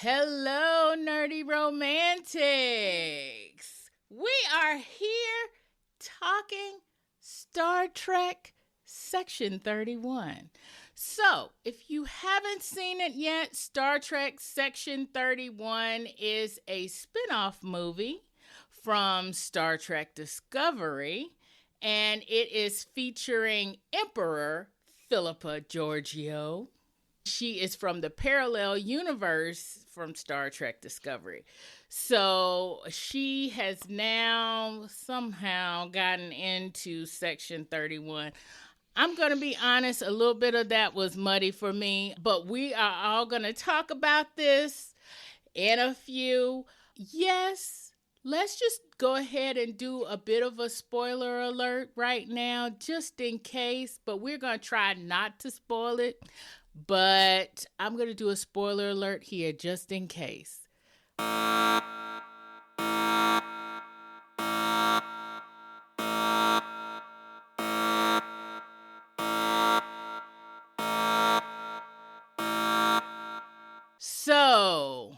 Hello, nerdy romantics. We are here talking Star Trek Section 31. So, if you haven't seen it yet, Star Trek Section 31 is a spin-off movie from Star Trek Discovery, and it is featuring Emperor Philippa Georgiou. She is from the parallel universe from Star Trek Discovery. So she has now somehow gotten into Section 31. I'm going to be honest, a little bit of that was muddy for me, but we are all going to talk about this in a few. Yes, let's just go ahead and do a bit of a spoiler alert right now, just in case, but we're going to try not to spoil it. But I'm going to do a spoiler alert here just in case. So,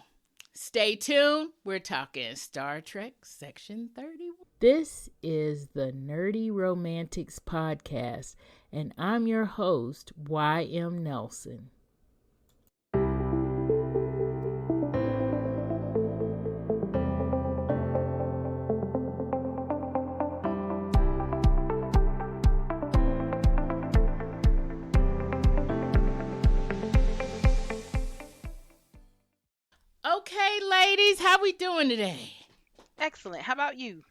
stay tuned. We're talking Star Trek Section 31. This is the Nerdy Romantics Podcast, and I'm your host, Y.M. Nelson. Okay, ladies, how we doing today? Excellent. How about you?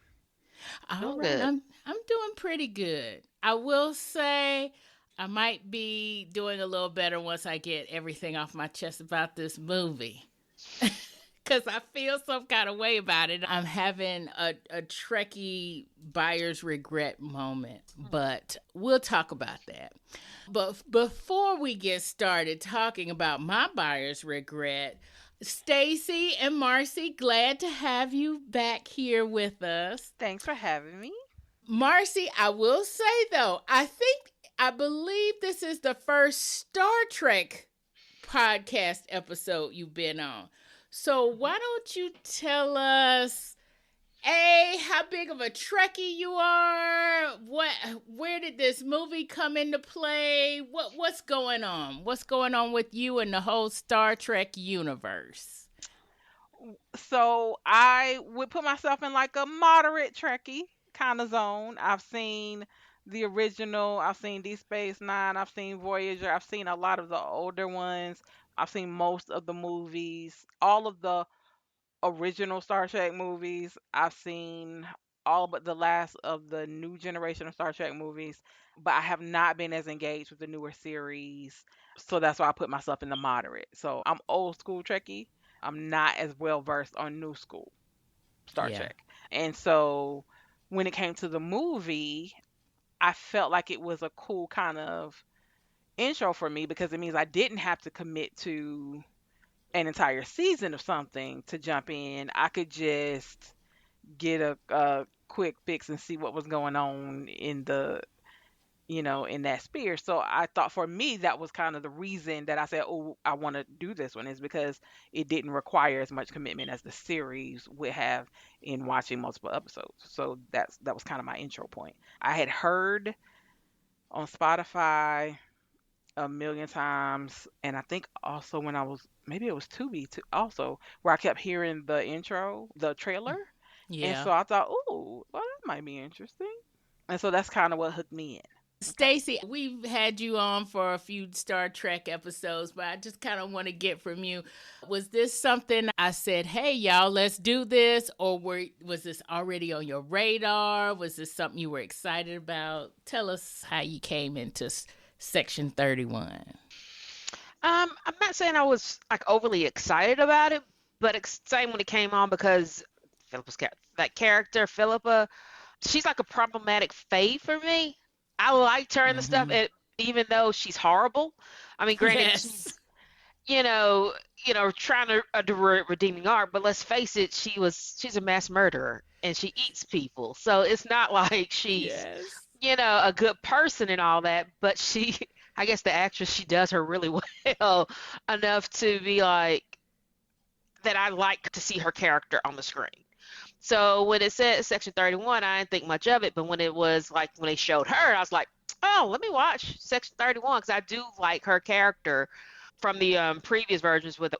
All right, I'm doing pretty good. I will say I might be doing a little better once I get everything off my chest about this movie. Because I feel some kind of way about it. I'm having a Trekkie buyer's regret moment, but we'll talk about that. But before we get started talking about my buyer's regret, Staci and Marcie, glad to have you back here with us. Thanks for having me. Marcie, I will say though, I believe this is the first Star Trek podcast episode you've been on. So why don't you tell us, A, how big of a Trekkie you are? Where did this movie come into play? What's going on? What's going on with you and the whole Star Trek universe? So I would put myself in like a moderate Trekkie kind of zone. I've seen the original, I've seen Deep Space Nine, I've seen Voyager, I've seen a lot of the older ones. I've seen most of the movies, all of the original Star Trek movies. I've seen all but the last of the new generation of Star Trek movies, but I have not been as engaged with the newer series. So that's why I put myself in the moderate. So I'm old school Trekkie. I'm not as well versed on new school Star Trek. And so when it came to the movie, I felt like it was a cool kind of intro for me because it means I didn't have to commit to an entire season of something to jump in. I could just get a quick fix and see what was going on in the, in that sphere. So I thought for me, that was kind of the reason that I said, oh, I want to do this one, is because it didn't require as much commitment as the series would have in watching multiple episodes. So that was kind of my intro point. I had heard on Spotify a million times, and I think also when I was, maybe it was Tubi too, also, where I kept hearing the intro, the trailer. And so I thought, oh, well, that might be interesting. And so that's kind of what hooked me in. Staci, we've had you on for a few Star Trek episodes, but I just kind of want to get from you, was this something I said, hey, y'all, let's do this? Or was this already on your radar? Was this something you were excited about? Tell us how you came into Section 31. I'm not saying I was like overly excited about it, but excited when it came on because Philippa's that character, Philippa, she's like a problematic fave for me. I liked her and the stuff, even though she's horrible. I mean, granted, she's, trying to do redeeming art, but let's face it, she's a mass murderer and she eats people. So it's not like she's, a good person and all that, but I guess the actress, she does her really well enough to be like, that I like to see her character on the screen. So when it said Section 31, I didn't think much of it. But when it was like when they showed her, I was like, oh, let me watch Section 31 because I do like her character from the previous versions with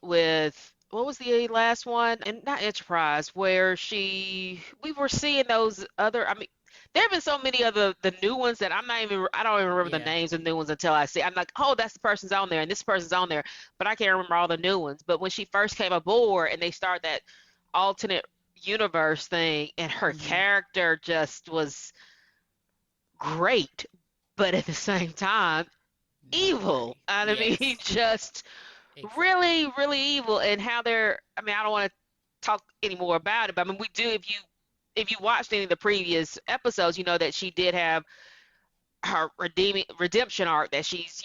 what was the last one? And not Enterprise, where we were seeing those other. I mean, there have been so many of the new ones that I don't even remember the Yeah. names of new ones until I see. I'm like, oh, that's the person's on there and this person's on there, but I can't remember all the new ones. But when she first came aboard and they started that alternate universe thing, and her character just was great, but at the same time, evil. I mean, Yes. just Exactly. really, really evil. And how they're, I mean, I don't want to talk any more about it, but I mean, we do, if you watched any of the previous episodes, you know that she did have her redemption arc that she's,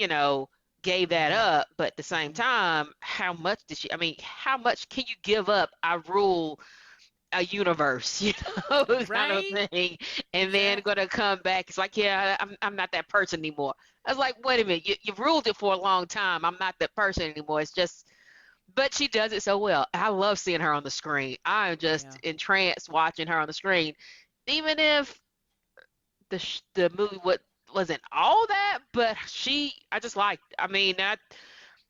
gave that up, but at the same time, how much did she, I mean, how much can you give up? I rule a universe, kind of Right? thing, and then Exactly. gonna come back. It's like, yeah, I'm not that person anymore. I was like, wait a minute, you ruled it for a long time. I'm not that person anymore. It's just, but she does it so well. I love seeing her on the screen. I'm just Yeah. entranced watching her on the screen, even if the movie wasn't all that, but I just liked. I mean, I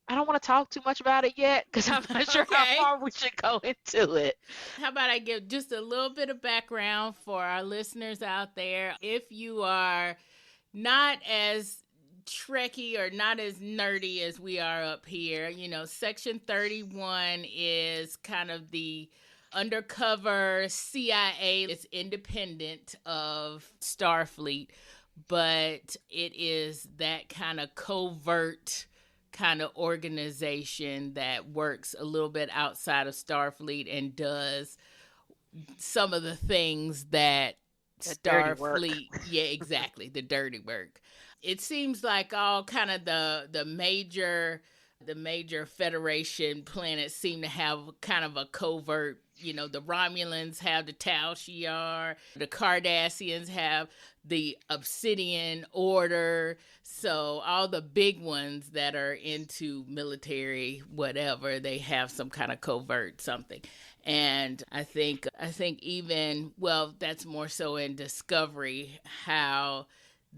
don't want to talk too much about it yet because I'm not sure how Okay. far we should go into it. How about I give just a little bit of background for our listeners out there? If you are not as Trekkie or not as nerdy as we are up here, Section 31 is kind of the undercover CIA. It's independent of Starfleet, but it is that kind of covert kind of organization that works a little bit outside of Starfleet and does some of the things that The dirty work. Starfleet, yeah, exactly, the dirty work. It seems like all kind of the major Federation planets seem to have kind of a covert. The Romulans have the Tal Shiar, the Cardassians have the Obsidian Order. So all the big ones that are into military, whatever, they have some kind of covert something. And I think even, well, that's more so in Discovery, how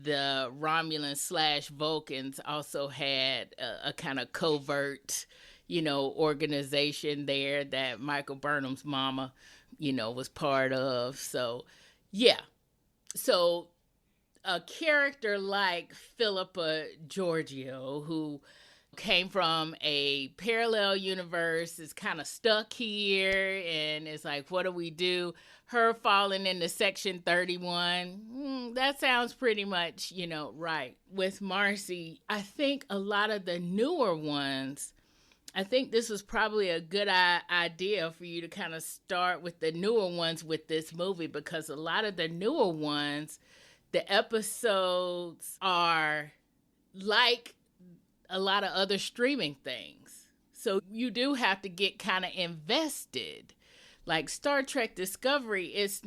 the Romulans / Vulcans also had a kind of covert, organization there that Michael Burnham's mama, was part of. So, yeah. So a character like Philippa Georgiou, who came from a parallel universe, is kind of stuck here, and it's like, what do we do? Her falling into Section 31, that sounds pretty much, right. With Marcie, I think a lot of the newer ones, I think this was probably a good idea for you to kind of start with the newer ones with this movie, because a lot of the newer ones, the episodes are like a lot of other streaming things. So you do have to get kind of invested. Like Star Trek Discovery, it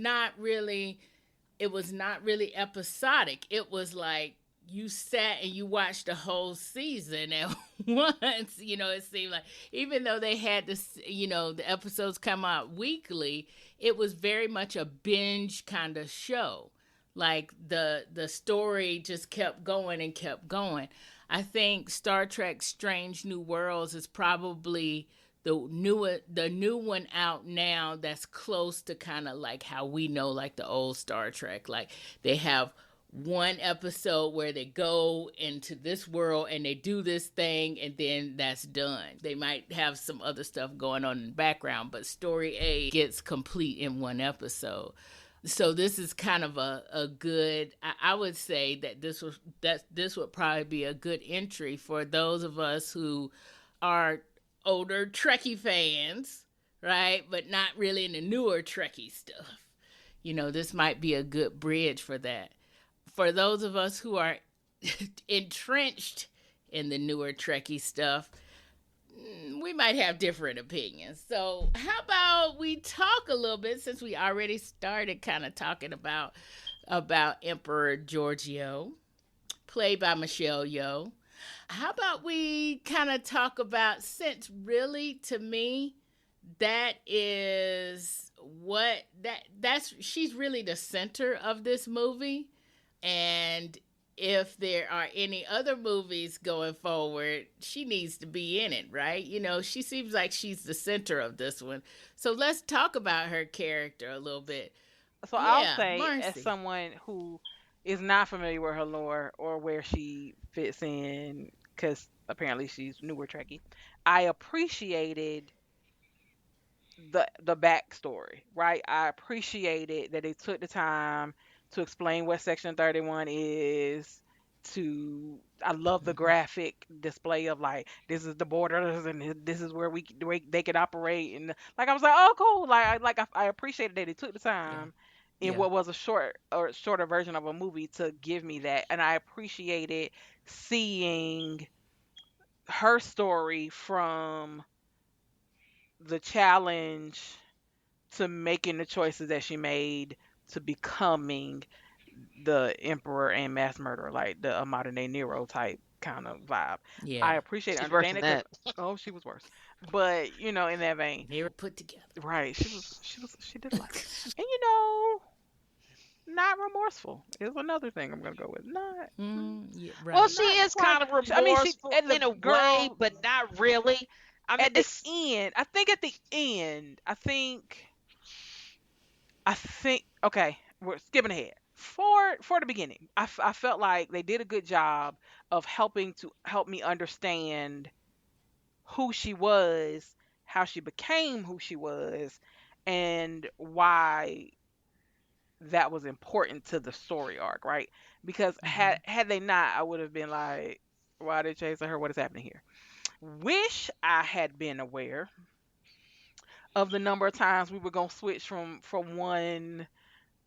was not really episodic. It was like you sat and you watched the whole season at once. It seemed like, even though they had this, the episodes come out weekly, it was very much a binge kind of show. Like the story just kept going and kept going. I think Star Trek Strange New Worlds is probably the new one out now that's close to kind of like how we know like the old Star Trek. Like they have one episode where they go into this world and they do this thing and then that's done. They might have some other stuff going on in the background, but story A gets complete in one episode. So this is kind of a good, I would say that this would probably be a good entry for those of us who are older Trekkie fans, right? But not really in the newer Trekkie stuff. This might be a good bridge for that. For those of us who are entrenched in the newer Trekkie stuff, we might have different opinions. So how about we talk a little bit, since we already started kind of talking about Emperor Georgiou, played by Michelle Yeoh. How about we kind of talk about, since really, to me, that is what that's she's really the center of this movie. And if there are any other movies going forward, she needs to be in it, right? You know, she seems like she's the center of this one. So let's talk about her character a little bit. So I'll Yeah, say, as Marcy. someone who is not familiar with her lore or where she fits in, because apparently she's newer Trekkie, I appreciated the backstory, right? I appreciated that they took the time to explain what Section 31 is. I love the Mhm. graphic display of like this is the borders and this is where they can operate, and like I was like, oh cool, I appreciated that they took the Yeah. time in Yeah. what was a shorter version of a movie to give me that, and I appreciated seeing her story from the challenge to making the choices that she made to becoming the emperor and mass murderer, like the modern day Nero type kind of vibe. Yeah. I appreciate and She's worse understand than it because, that. oh, she was worse. But in that vein, Nero put together. right? She did a lot, and not remorseful is another thing I'm gonna go with. Not, Yeah, Well, right. she not is quite. kind of I mean, she remorseful and the in a way, girl but not really. I mean, at the end. I think at the end, I think okay, we're skipping ahead. For the beginning, I felt like they did a good job of helping to help me understand who she was, how she became who she was, and why that was important to the story arc, right? Because Hmm. had they not, I would have been like, why are they chasing her? What is happening here? Wish I had been aware of the number of times we were gonna switch from one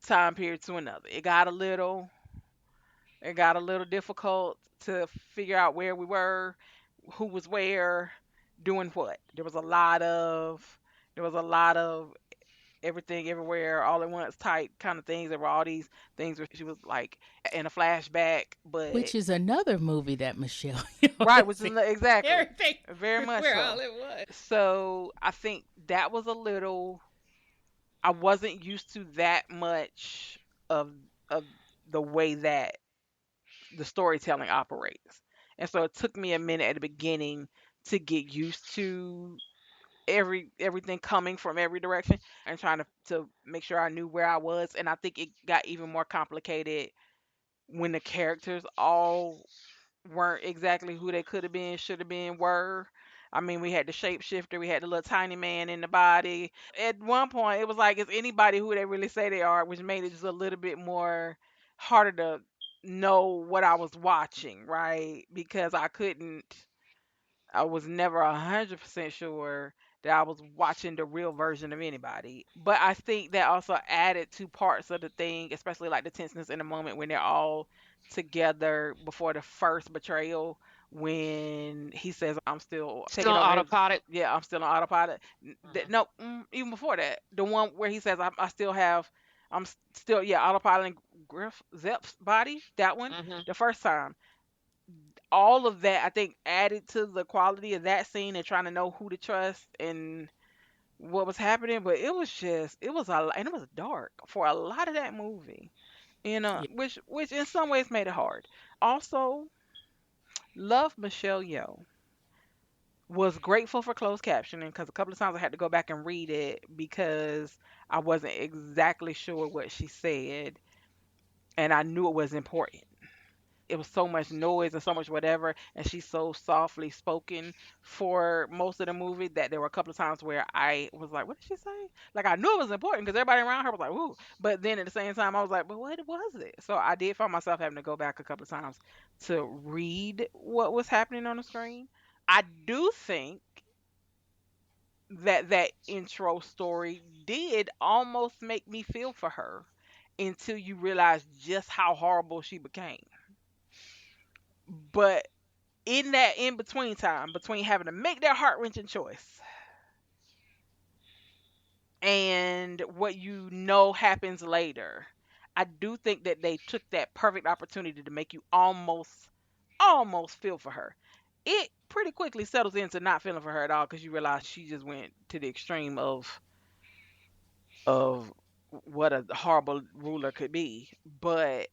time period to another. It got a little difficult to figure out where we were, who was where, doing what. There was a lot of everything everywhere all at once type kind of things. There were all these things where she was like in a flashback, but Which is another movie that Michelle right, Yeoh which is is in. exactly Everything very much everywhere all so. at once. So I think that was a little. I wasn't used to that much of the way that the storytelling operates. And so it took me a minute at the beginning to get used to everything coming from every direction and trying to make sure I knew where I was. And I think it got even more complicated when the characters all weren't exactly who they could have been, should have been, were. I mean, we had the shapeshifter, we had the little tiny man in the body. At one point, it was like, is anybody who they really say they are, which made it just a little bit more harder to know what I was watching, right? Because I was never 100% sure that I was watching the real version of anybody. But I think that also added to parts of the thing, especially like the tenseness in the moment when they're all together before the first betrayal, when he says, I'm still still taking on over his. autopilot. Yeah, I'm still on autopilot. Hmm. No, even before that, the one where he says, I still have, still, yeah, autopiloting Griff Zepp's body. That one, Hmm. the first time, all of that I think added to the quality of that scene and trying to know who to trust and what was happening. But and it was dark for a lot of that movie, Yeah. which in some ways made it hard. Also, love Michelle Yeoh. Was grateful for closed captioning because a couple of times I had to go back and read it because I wasn't exactly sure what she said, and I knew it was important. It was so much noise and so much whatever, and she's so softly spoken for most of the movie that there were a couple of times where I was like, what did she say? Like, I knew it was important because everybody around her was like, "Ooh," but then at the same time I was like, but what was it? So I did find myself having to go back a couple of times to read what was happening on the screen. I do think that intro story did almost make me feel for her until you realize just how horrible she became. But in that in between time, between having to make that heart wrenching choice and what happens later, I do think that they took that perfect opportunity to make you almost feel for her. it pretty quickly settles into not feeling for her at all because you realize she just went to the extreme of what a horrible ruler could be. But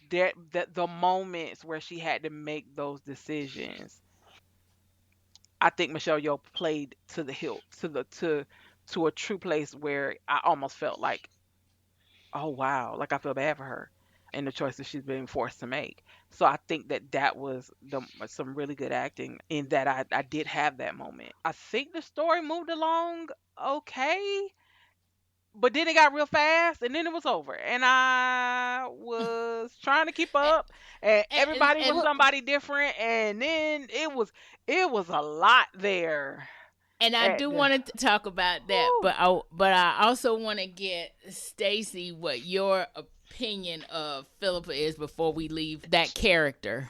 that the moments where she had to make those decisions, I think Michelle Yeoh played to the hilt, to a true place where I almost felt like, oh wow, like I feel bad for her and the choices she's being forced to make. So I think that was some really good acting in that I did have that moment. I think the story moved along okay, but then it got real fast and then it was over. And I was trying to keep And, up and everybody was and somebody different and then it was a lot there I at do the want to talk about that, whew. but I also want to get Stacy what your opinion of Philippa is before we leave that character.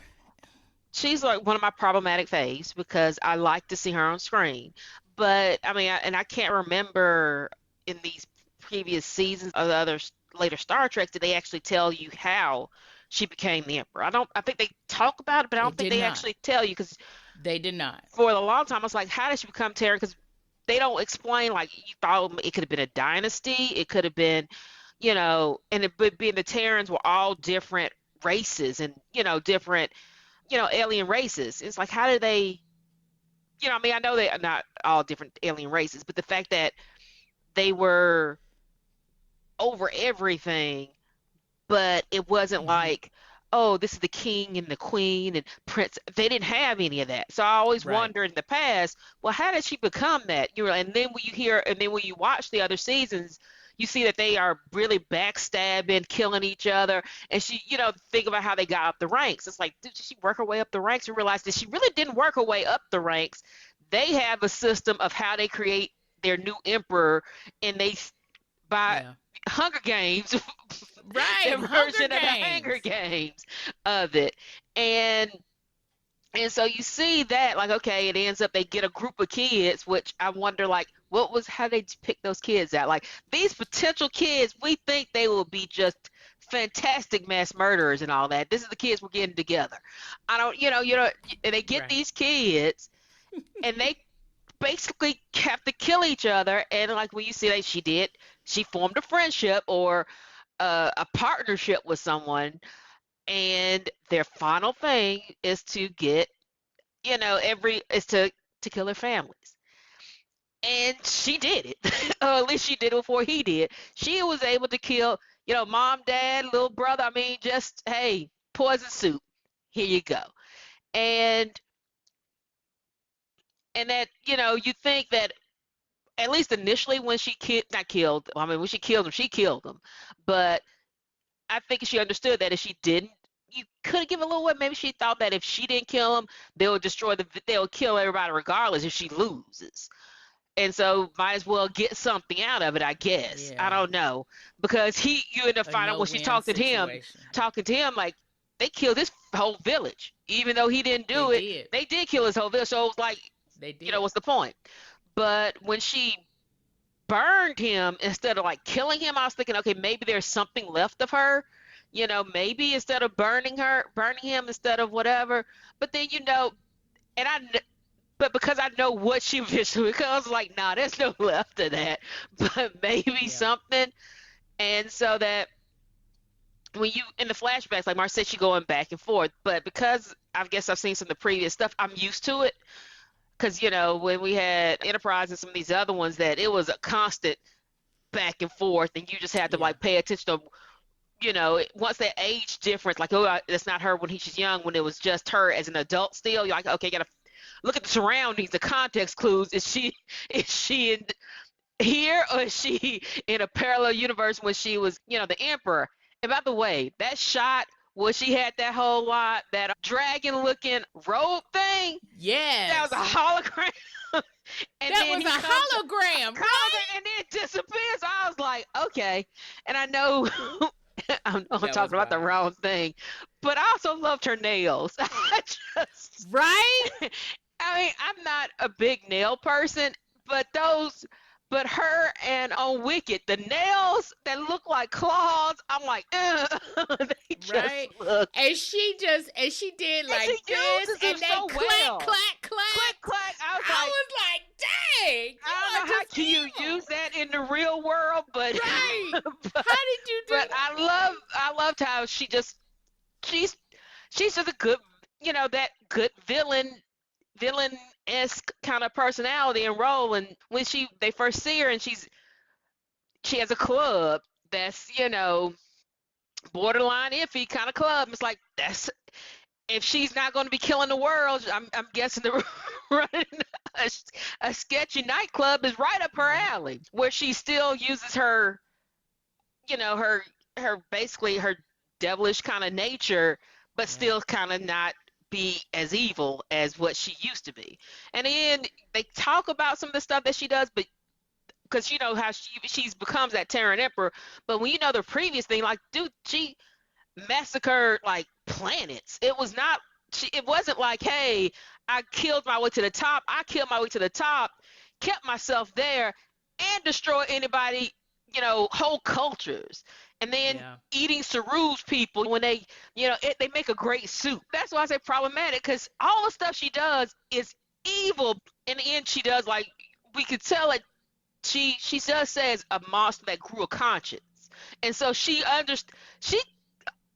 She's like one of my problematic faves because I like to see her on screen. But I mean, and I can't remember in these previous seasons of the other later Star Trek did they actually tell you how she became the Emperor. I think they talk about it, but I They don't think did they not. actually tell you because They did not. for a long time I was like, how did she become Terran? Because they don't explain. Like you thought it could have been a dynasty, it could have been, and it being the Terrans were all different races and different alien races. It's like, how do they, I mean, I know they are not all different alien races, but the fact that they were over everything, but it wasn't Hmm. like, oh, this is the king and the queen and prince. They didn't have any of that. So I always Right. wondered in the past, well, how did she become that? And then when you hear, and then when you watch the other seasons, you see that they are really backstabbing, killing each other. And she, think about how they got up the ranks. It's like, did she work her way up the ranks? And realize that she really didn't work her way up the ranks. They have a system of how they create their new emperor, and they by Yeah. Hunger Games, Right. their Hunger version of the Hunger Games. Games of it. And so you see that, like, okay, it ends up they get a group of kids, which I wonder, like, how they pick those kids out? Like, these potential kids, we think they will be just fantastic mass murderers and all that. This is the kids we're getting together. I don't, and they get Right. these kids, and they basically have to kill each other. And like when you see that she formed a friendship or a partnership with someone, and their final thing is to get, is to kill their families. And she did it, or at least she did it before he did. She was able to kill, mom, dad, little brother. I mean, just hey, poison soup. Here you go. And that, you think that at least initially when she not killed, I mean, when she killed him. But I think she understood that if she didn't, you could give a little way. Maybe she thought that if she didn't kill him, they'll kill everybody regardless if she loses. And so might as well get something out of it, I guess. I Yeah. don't know. Because you end up A finding out when she's no-win situation. talking to him, like, they killed his whole village. Even though he didn't They do it, did. they did kill his whole village. So it was like, They did. what's the point? But when she burned him instead of like killing him, I was thinking, okay, maybe there's something left of her. Maybe instead of burning him instead of whatever. But then, and but because I know what she eventually, because I was like, nah, there's no left of that. But maybe Yeah. something. And so that when you in the flashbacks, like Marcia said, she going back and forth. But because I guess I've seen some of the previous stuff, I'm used to it. Because when we had Enterprise and some of these other ones, that it was a constant back and forth, and you just had to Yeah. like pay attention to, once that age difference, like, oh, that's not her when she's young, when it was just her as an adult still, you're like, okay, you gotta look at the surroundings, the context clues. Is she in here, or is she in a parallel universe when she was, the emperor? And by the way, that shot where she had that whole lot, that dragon looking robe thing, that was a Yes. hologram. And That then was he a comes hologram, right? and then it disappears. I was like, okay. And I know I'm That was talking about the wild. wrong thing, but I also loved her nails. I just, Right? I mean, I'm not a big nail person, but But her and on Wicked, the nails that look like claws, I'm like, ugh. They just Right. look. And she did And she like this, uses them and they so clack, well. clack, Click, clack. clack. I was I like, was like, dang, you I are don't know how just can you evil. use that in the real world, but Right. but, How did you do but I loved how she's she's just a good, that good villain-esque kind of personality and role. And when they first see her and she has a club that's, borderline iffy kind of club. It's like, that's if she's not going to be killing the world, I'm guessing the running a, a sketchy nightclub is right up her that? alley, where she still uses her, her basically her devilish kind of nature, but Yeah. still kind of not be as evil as what she used to be. And then they talk about some of the stuff that she does, but because how she's becomes that Terran Emperor. But when the previous thing, like, dude, she massacred like planets. It wasn't like, hey, I killed my way to the top. I killed my way to the top, kept myself there, and destroyed anybody, whole cultures. And then Yeah. eating Saru's people when they make a great soup. That's why I say problematic, because all the stuff she does is evil. In the end, she does, like, we could tell it. She just says a monster that grew a conscience, and so she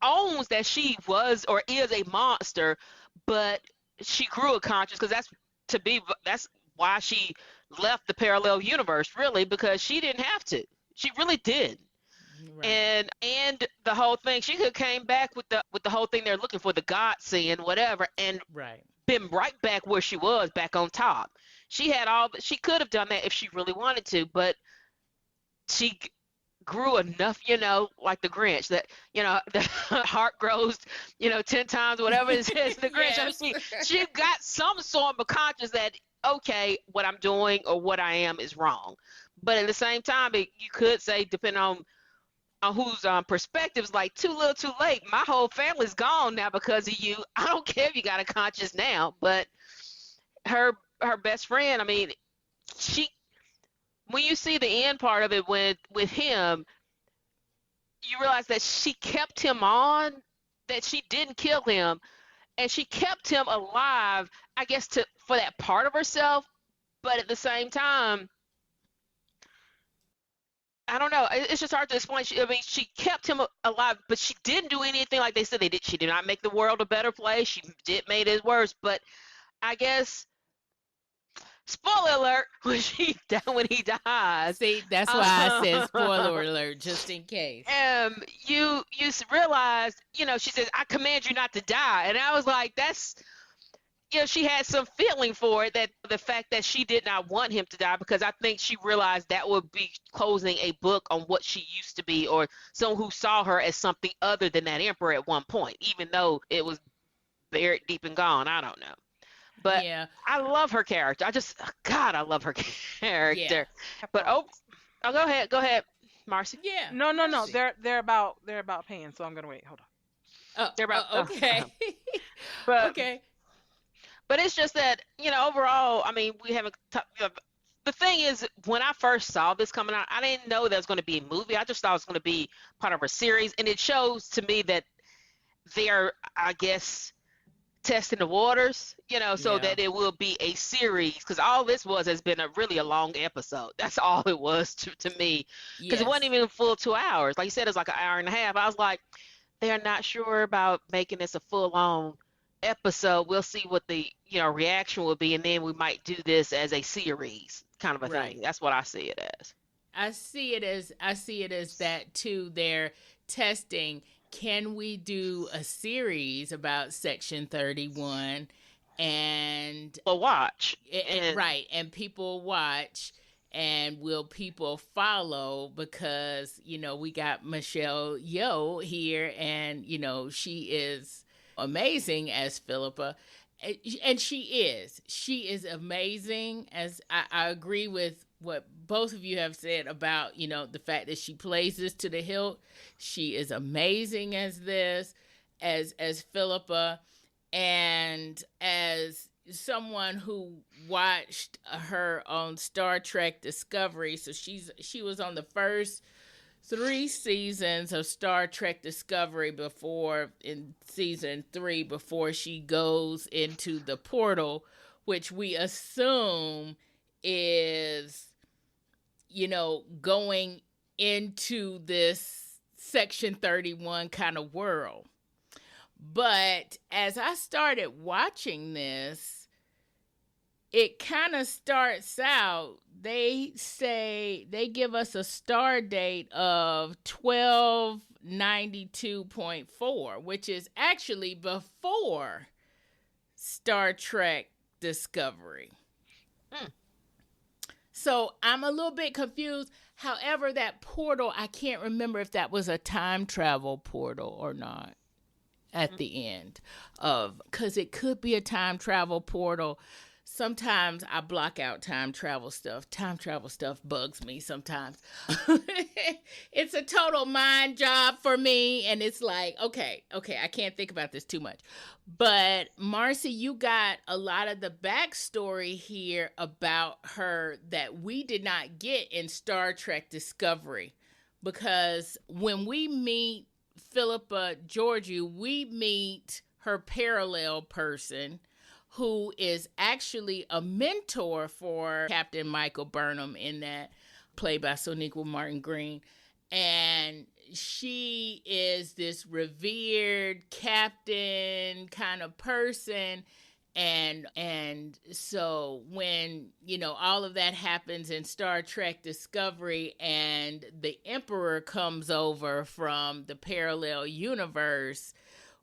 owns that she was or is a monster, but she grew a conscience, because that's why she left the parallel universe, really, because she didn't have to. She really did. Right. And the whole thing, she could have came back with the whole thing they're looking for, the God seeing whatever, and Right. been right back where she was, back on top. She could have done that if she really wanted to, but she grew enough, like the Grinch, that the heart grows, 10 times, whatever it says in the Grinch. Yes. She got some sort of a conscience that, okay, what I'm doing or what I am is wrong. But at the same time, you could say, depending on whose perspectives, like, too little too late, my whole family's gone now because of you. I don't care if you got a conscience now. But her best friend, I mean, she when you see the end part of it with him, you realize that she kept him on, that she didn't kill him, and she kept him alive, I guess, for that part of herself. But at the same time, I don't know. It's just hard to explain. She kept him alive, but she didn't do anything like they said they did. She did not make the world a better place. She did made it worse. But I guess, spoiler alert, when he dies, See, that's why I said spoiler alert, just in case. you realize, she says, "I command you not to die," and I was like, that's. She had some feeling for it, that the fact that she did not want him to die, because I think she realized that would be closing a book on what she used to be, or someone who saw her as something other than that emperor at one point, even though it was buried deep and gone. I don't know. But Yeah. I love her character. God, I love her character. Yeah. But go ahead, Marcy. Yeah. No, no, no. Mercy. They're about paying, so I'm gonna wait. Hold on. They're about Okay. but Okay. But it's just that, overall, I mean, we haven't the thing is, when I first saw this coming out, I didn't know that was going to be a movie. I just thought it was going to be part of a series, and it shows to me that they're, I guess, testing the waters, so Yeah. that it will be a series, because all this has been really a long episode. That's all it was to me, because it wasn't Yes. even a full 2 hours. Like you said, it's like an hour and a half. I was like, they're not sure about making this a full-on episode. We'll see what the reaction will be, and then we might do this as a series kind of a Right. thing. That's what I see it as. I see it as that too. They're testing, can we do a series about Section 31, and Well, watch. right, and people watch, and will people follow, because we got Michelle Yeoh here, and she is amazing as Philippa. And she is amazing. As I agree with what both of you have said about the fact that she plays this to the hilt. She is amazing as this, as Philippa, and as someone who watched her on Star Trek Discovery. So she was on the first 3 seasons of Star Trek Discovery in season 3 before she goes into the portal, which we assume is, going into this Section 31 kind of world. But as I started watching this, it kind of starts out, they give us a star date of 1292.4, which is actually before Star Trek Discovery. So I'm a little bit confused. However, that portal, I can't remember if that was a time travel portal or not at the end of, because it could be a time travel portal. Sometimes I block out time travel stuff. Time travel stuff bugs me sometimes. It's a total mind job for me. And it's like, okay, I can't think about this too much. But Marcie, you got a lot of the backstory here about her that we did not get in Star Trek Discovery. Because when we meet Philippa Georgiou, we meet her parallel person, who is actually a mentor for Captain Michael Burnham in that, played by Sonequa Martin Green. And she is this revered captain kind of person. And so when, all of that happens in Star Trek Discovery and the Emperor comes over from the parallel universe,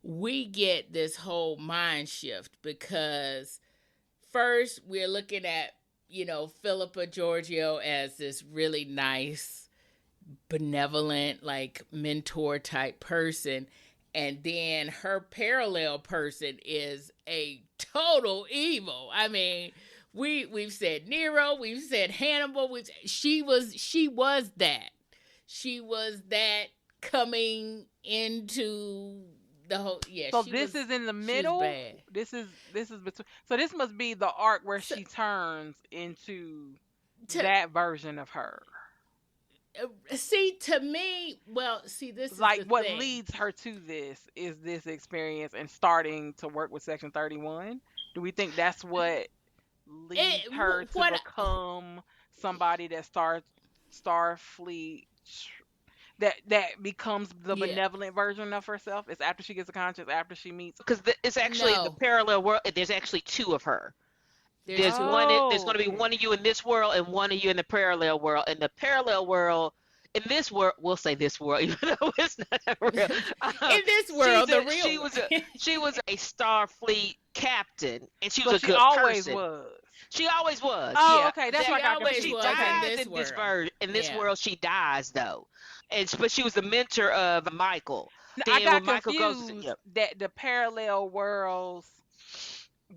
we get this whole mind shift, because first we're looking at, Philippa Georgiou as this really nice, benevolent, like mentor type person. And then her parallel person is a total evil. I mean, we've said Nero, we've said Hannibal. She was that. She was that coming into the whole. Yeah. So this is in the middle. Bad. This is between. So this must be the arc where she turns into that version of her. See, to me, this is like what thing. leads her to this is this experience and starting to work with Section 31. Do we think that's what leads her to become somebody that starts Starfleet, that becomes the benevolent version of herself? It's after she gets a conscience, after she meets, because it's actually the parallel world. There's actually 2 of her. There's going to be one of you in this world and one of you in the parallel world. In the parallel world, in this world, we'll say this world, even though it's not real. In this world, she was a Starfleet captain, and she was a good person. She always was. Oh, yeah. Okay, that's why she dies in this world. She dies though, but she was the mentor of Michael. Now, I got confused that the parallel worlds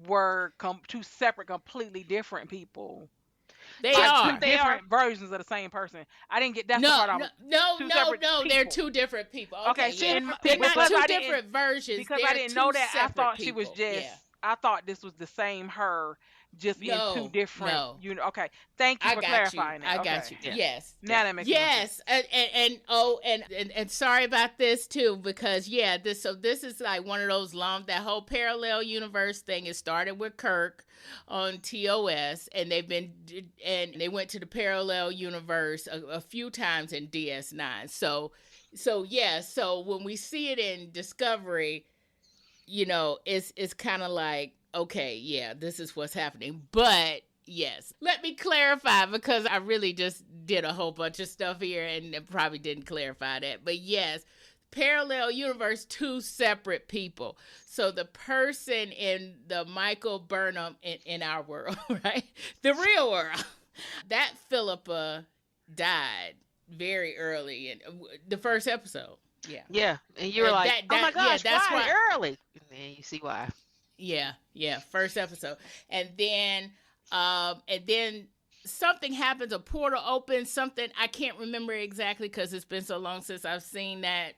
were 2 separate, completely different people. They are. Two different versions of the same person. I didn't get that part. No. They're 2 different people. Okay, they're not 2 different versions. Because I didn't know that. I thought she was just. Yeah. I thought this was the same her, just in 2 different. Okay, thank you for clarifying that. I got you. Yeah. Yes. Now that makes sense. And sorry about this too, because this is like one of those that whole parallel universe thing. It started with Kirk on TOS, and they went to the parallel universe a few times in DS9. So when we see it in Discovery, it's kind of like, okay, yeah, this is what's happening. But yes, let me clarify, because I really just did a whole bunch of stuff here and probably didn't clarify that. But yes, parallel universe, 2 separate people. So the person in the Michael Burnham in our world, right? The real world, that Philippa died very early in the first episode. Yeah. And you're like, oh my gosh, that's why early. And then you see why. Yeah. First episode. And then something happens, a portal opens, something, I can't remember exactly because it's been so long since I've seen that,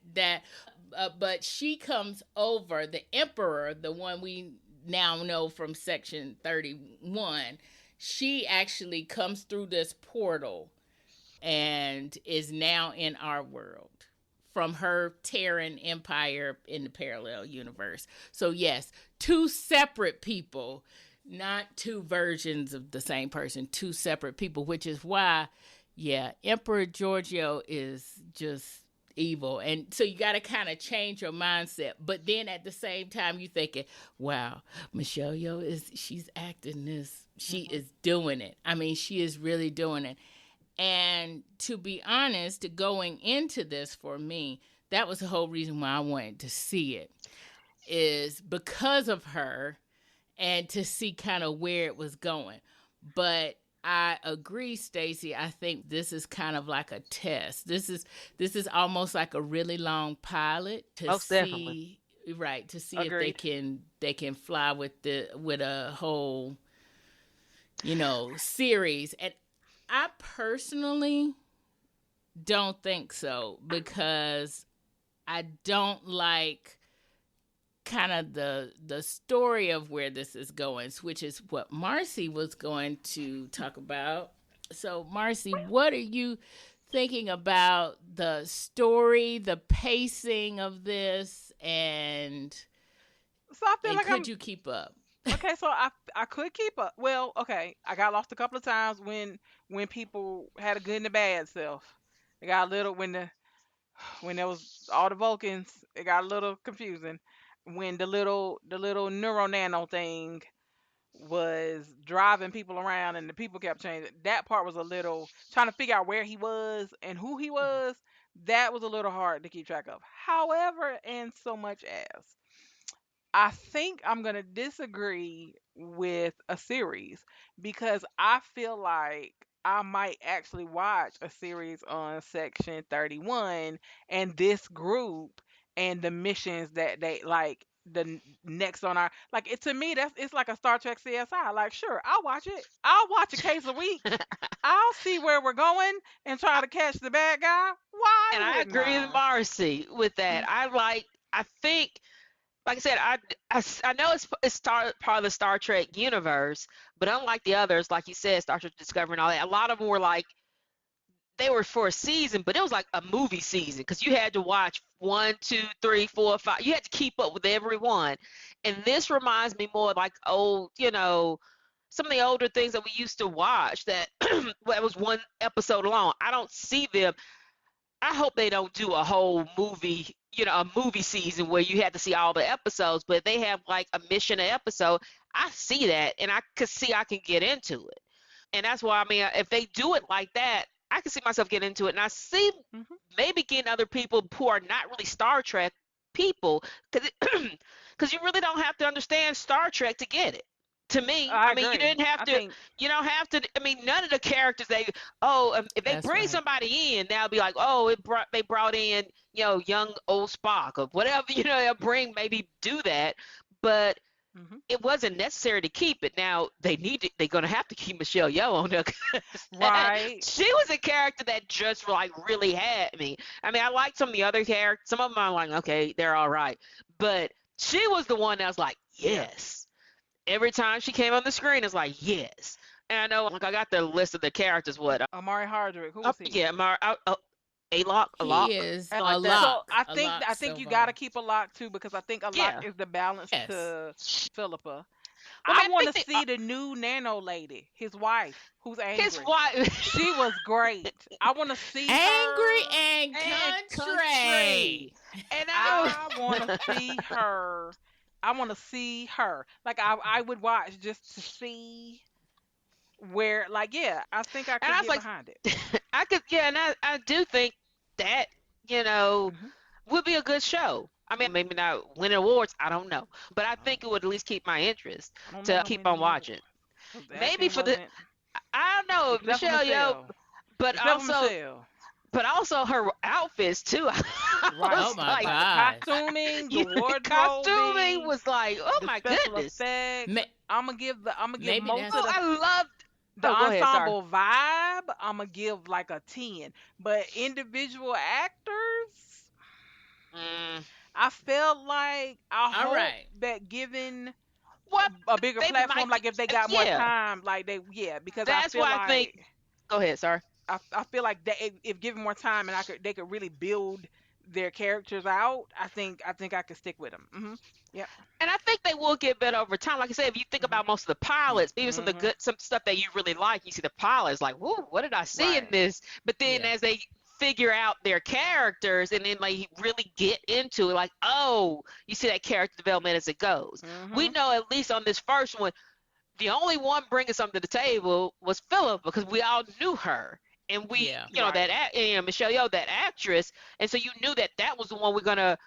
but she comes over, the Emperor, the one now know from Section 31, she actually comes through this portal and is now in our world from her Terran empire in the parallel universe. So, yes, two separate people, not two versions of the same person, two separate people, which is why, yeah, Emperor Georgiou is just evil. And so you got to kind of change your mindset. But then at the same time, you thinking, wow, Michelle Yeoh she's acting this. She is doing it. I mean, she is really doing it. And to be honest, going into this for me, that was the whole reason why I wanted to see it, is because of her and to see kind of where it was going. But I agree, Stacy. I think this is kind of like a test. This is almost like a really long pilot to Most see definitely. right, to see if Agreed. they can fly with a whole, series. And I personally don't think so, because I don't like kind of the story of where this is going, which is what Marcie was going to talk about. So, Marcie, what are you thinking about the story, the pacing of this, and So I feel like could I'm you keep up? okay. So I could keep up. Well, okay. I got lost a couple of times when people had a good and a bad self. It got a little when there was all the Vulcans. It got a little confusing when the little neuro nano thing was driving people around and the people kept changing. That part was a little trying to figure out where he was and who he was. That was a little hard to keep track of. However, and so much as I think I'm going to disagree with a series because I feel like I might actually watch a series on Section 31 and this group and the missions that they like next on our like it to me that's it's like a Star Trek CSI. Like sure, I'll watch it. I'll watch a case a week. I'll see where we're going and try to catch the bad guy. Why And I wouldn't agree with I? Marcy with that. I think, like I said, I know it's part of the Star Trek universe, but unlike the others, like you said, Star Trek Discovery and all that, a lot of them were like, they were for a season, but it was like a movie season because you had to watch one, two, three, four, five. You had to keep up with everyone. And this reminds me more like old, some of the older things that we used to watch that that was one episode long. I don't see them. I hope they don't do a whole movie, a movie season where you have to see all the episodes, but they have like a mission an episode. I see that and I could see I can get into it. And that's why, I mean, if they do it like that, I can see myself getting into it. And I see Hmm. maybe getting other people who are not really Star Trek people, because because you really don't have to understand Star Trek to get it. To me, I I mean, you agree. didn't have I to. think. You don't have to. I mean, none of the characters if they That's bring right. somebody in, they'll be like, oh, they brought in young old Spock or whatever. They'll bring, maybe do that, but Hmm. it wasn't necessary to keep it. Now they're gonna have to keep Michelle Yeoh on there 'cause Right. she was a character that just like really had me. I mean, I liked some of the other characters. Some of them I'm like, okay, they're all right, but she was the one that was like, Yeah. yes. Every time she came on the screen, it's like, yes. And I know, like, I got the list of the characters. What? Amari Hardrick. Who Up, was he? yeah, a lock, a He lock, is something a like that. So lock, I a think lock I think you got to silver. keep a lock too because I think a lock Yeah. is the balance Yes. to Philippa. Well, I I mean, I want think to see the new Nano lady, his wife, who's his angry. wife She was great. I want to see Angry her. and and country, country. and I I want to see her. I want to see her. Like I would watch just to see where. Like yeah, I think I and could I was get like, behind it. I could, yeah, and I do think that you know Hmm. would be a good show. I mean, maybe not winning awards, I don't know, but I I think don't. it would at least keep my interest I don't know to how keep many on awards. watching. 'Cause the Maybe acting for the, wasn't. I don't know, Except for Michelle Yeoh, Michelle. but Except for also Michelle. but also her outfits too. I Right. Oh was my like, Like the gosh. costuming, the the costuming wardrobing, was like, oh the my special goodness. effects. Ma- I'm gonna give Maybe most that's of Oh, the I loved. the Oh, go ahead. Sorry. ensemble vibe. I'm gonna give like a 10. But individual actors, Mm, I felt like I all hope right. that given a bigger platform. Like if they got more yeah. time, like because That's I feel why like I think. Go ahead, sorry. I feel like if given more time and they could really build their characters out, I think I could stick with them. Yep. And I think they will get better over time. Like I said, if you think Mhm. about most of the pilots, even Mhm. some stuff that you really like, you see the pilots like, whoa, what did I see in Right. this? But then Yeah. as they figure out their characters and then like really get into it, like, oh, you see that character development as it goes. We Mhm. know at least on this first one, the only one bringing something to the table was Philip because we all knew her. And we, Yeah. Right. Michelle Yeoh, that actress, and so you knew that was the one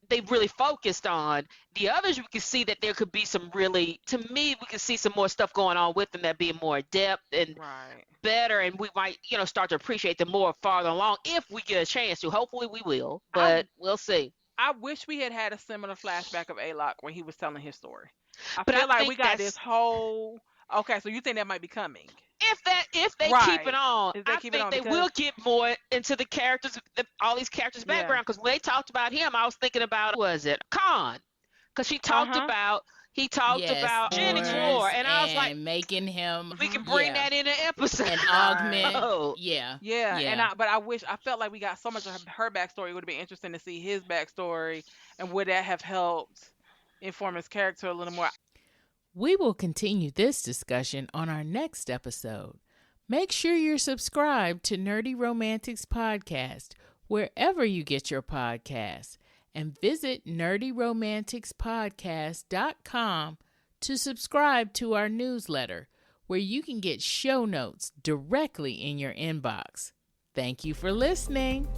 they really focused on. The others, we could see that there could be some really, to me, we could see some more stuff going on with them that being more depth and Right. better, and we might, start to appreciate them more farther along if we get a chance to. Hopefully, we will, I but we'll see. I wish we had had a similar flashback of Alok when he was telling his story. I But I feel like we think got this that's whole. Okay, so you think that might be coming? if they keep it Right. on, If they I keep it think on they because will get more into the characters, all these characters' yeah. background. Because when they talked about him, I was thinking about, was it Khan? Because Uh huh. he talked Yes, about Eugenics Mhm. War, wars and I was like, and making him, we can Mhm. bring yeah, that in an episode. and augment. Right. Yeah, Yeah, yeah. but I felt like we got so much of her backstory. It would have been interesting to see his backstory, and would that have helped inform his character a little more? We will continue this discussion on our next episode. Make sure you're subscribed to Nerdy Romantics Podcast wherever you get your podcasts, and visit nerdyromanticspodcast.com to subscribe to our newsletter, where you can get show notes directly in your inbox. Thank you for listening.